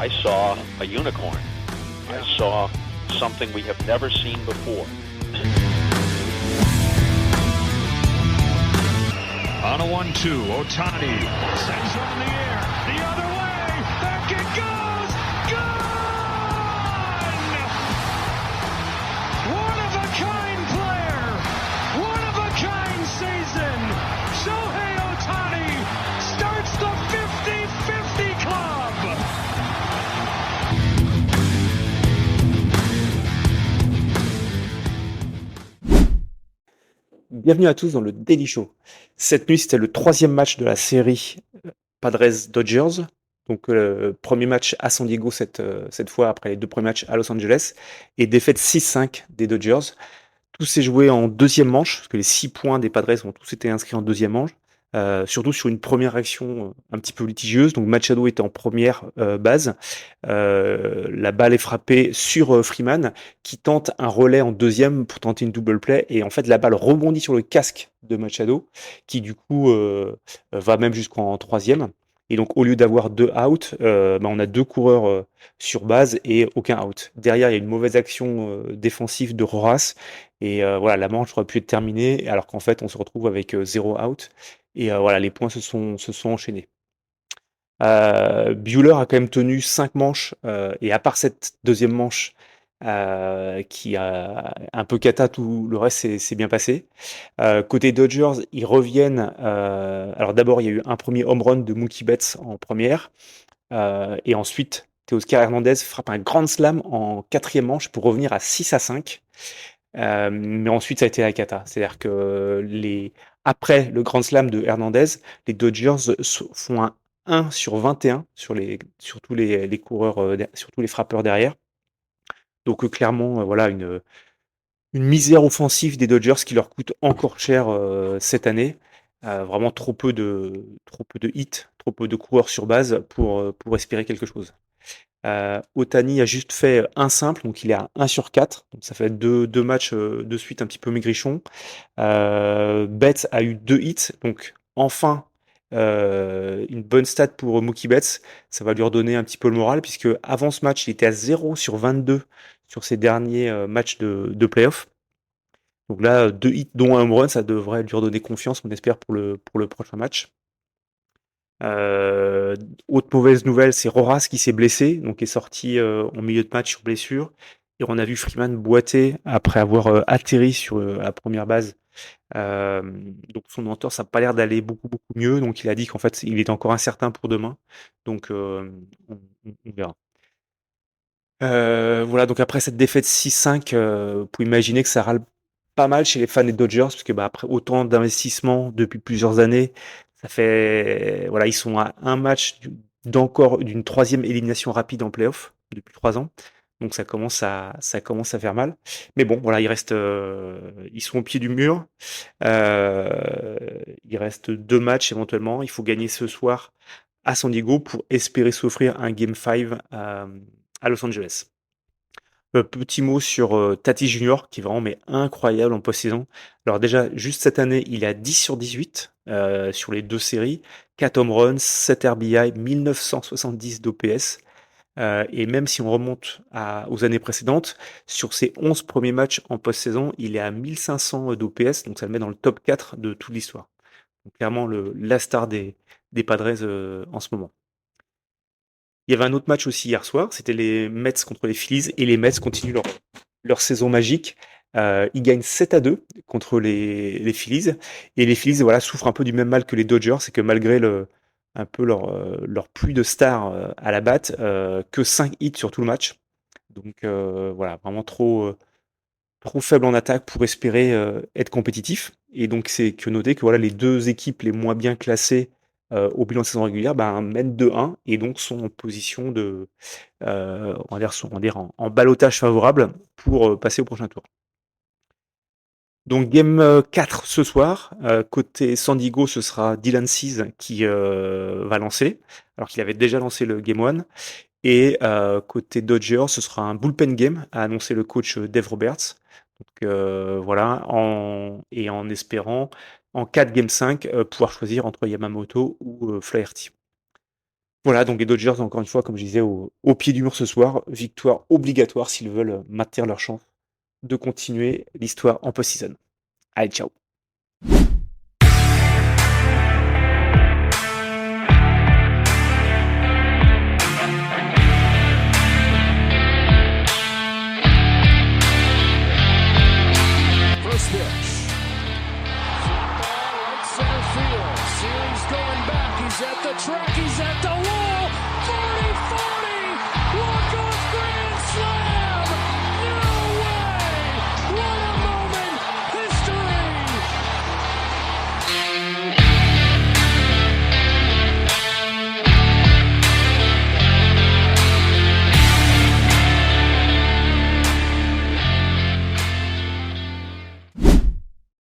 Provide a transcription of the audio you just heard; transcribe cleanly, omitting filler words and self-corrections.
I saw a unicorn. I saw something we have never seen before. On a 1-2, Ohtani sends one in the air. The other way. Back it goes. Gone! One of a kind player. One of a kind season. Shohei Ohtani starts the 50-50 club. Bienvenue à tous dans le Daily Show. Cette nuit, c'était le 3e match de la série Padres-Dodgers. Donc, premier match à San Diego cette fois, après les 2 premiers matchs à Los Angeles. Et défaite 6-5 des Dodgers. Tout s'est joué en deuxième manche, parce que les 6 points des Padres ont tous été inscrits en deuxième manche. Surtout sur une première action un petit peu litigieuse. Donc Machado était en première base. La balle est frappée sur Freeman, qui tente un relais en deuxième pour tenter une double play. Et en fait, la balle rebondit sur le casque de Machado, qui du coup va même jusqu'en troisième. Et donc, au lieu d'avoir 2 outs, on a 2 coureurs sur base et aucun out. Derrière, il y a une mauvaise action défensive de Rojas. Et voilà, la manche aurait pu être terminée, alors qu'en fait, on se retrouve avec 0 out. Et voilà, les points se sont enchaînés. Buehler a quand même tenu 5 manches, et à part cette deuxième manche qui a un peu cata, tout le reste s'est bien passé. Côté Dodgers, ils reviennent. Alors d'abord, il y a eu un premier home run de Mookie Betts en première, et ensuite, Teoscar Hernandez frappe un grand slam en 4e manche pour revenir à 6-5. Mais ensuite, ça a été la cata. C'est-à-dire que après le grand slam de Hernandez, les Dodgers font un 1 sur 21 sur tous les coureurs, sur tous les frappeurs derrière. Donc clairement, voilà une misère offensive des Dodgers qui leur coûte encore cher cette année. Vraiment trop peu de hits, trop peu de coureurs sur base pour espérer quelque chose. Ohtani a juste fait un simple, donc il est à 1 sur 4. Donc ça fait deux matchs de suite un petit peu maigrichon. Betts a eu 2 hits, donc enfin une bonne stat pour Mookie Betts. Ça va lui redonner un petit peu le moral, puisque avant ce match, il était à 0 sur 22 sur ses derniers matchs de playoff. Donc là, 2 hits dont un home run, ça devrait lui redonner confiance, on espère, pour le prochain match. Autre mauvaise nouvelle, c'est Rojas qui s'est blessé, donc est sorti en milieu de match sur blessure. Et on a vu Freeman boiter après avoir atterri sur la première base. Donc son entorse n'a pas l'air d'aller beaucoup mieux. Donc il a dit qu'en fait il est encore incertain pour demain. Donc on verra. Voilà, donc après cette défaite 6-5, vous pouvez imaginer que ça râle pas mal chez les fans des Dodgers, parce que après autant d'investissements depuis plusieurs années, ça fait voilà, ils sont à un match d'encore d'une 3e élimination rapide en playoff depuis 3 ans. Donc ça commence à faire mal. Mais bon, voilà, ils sont au pied du mur. Il reste 2 matchs éventuellement. Il faut gagner ce soir à San Diego pour espérer s'offrir un Game 5 à Los Angeles. Petit mot sur Tatis Junior, qui est vraiment incroyable en post-saison. Alors déjà, juste cette année, il est à 10 sur 18 sur les 2 séries, 4 home runs, 7 RBI, 1970 d'OPS. Et même si on remonte aux années précédentes, sur ses 11 premiers matchs en post-saison, il est à 1500 d'OPS, donc ça le met dans le top 4 de toute l'histoire. Donc clairement la star des Padres en ce moment. Il y avait un autre match aussi hier soir, c'était les Mets contre les Phillies, et les Mets continuent leur saison magique. Ils gagnent 7-2 contre les Phillies, et les Phillies voilà, souffrent un peu du même mal que les Dodgers, c'est que malgré un peu leur pluie de stars à la batte, que 5 hits sur tout le match. Donc voilà, vraiment trop faible en attaque pour espérer être compétitif. Et donc c'est que noter que voilà, les 2 équipes les moins bien classées au bilan de saison régulière mènent 2-1 et donc sont en position de, on va dire en ballottage favorable pour passer au prochain tour. Donc game 4 ce soir, côté San Diego, ce sera Dylan Cease qui va lancer, alors qu'il avait déjà lancé le game 1. Et côté Dodgers, ce sera un bullpen game, a annoncé le coach Dave Roberts. Donc voilà, en espérant en 4 game 5 pouvoir choisir entre Yamamoto ou Flaherty. Voilà, donc les Dodgers, encore une fois, comme je disais, au pied du mur ce soir. Victoire obligatoire s'ils veulent maintenir leur chance de continuer l'histoire en post-season. Allez, ciao. First pitch. Fly ball, right center field. Series going back. He's at the track. He's at the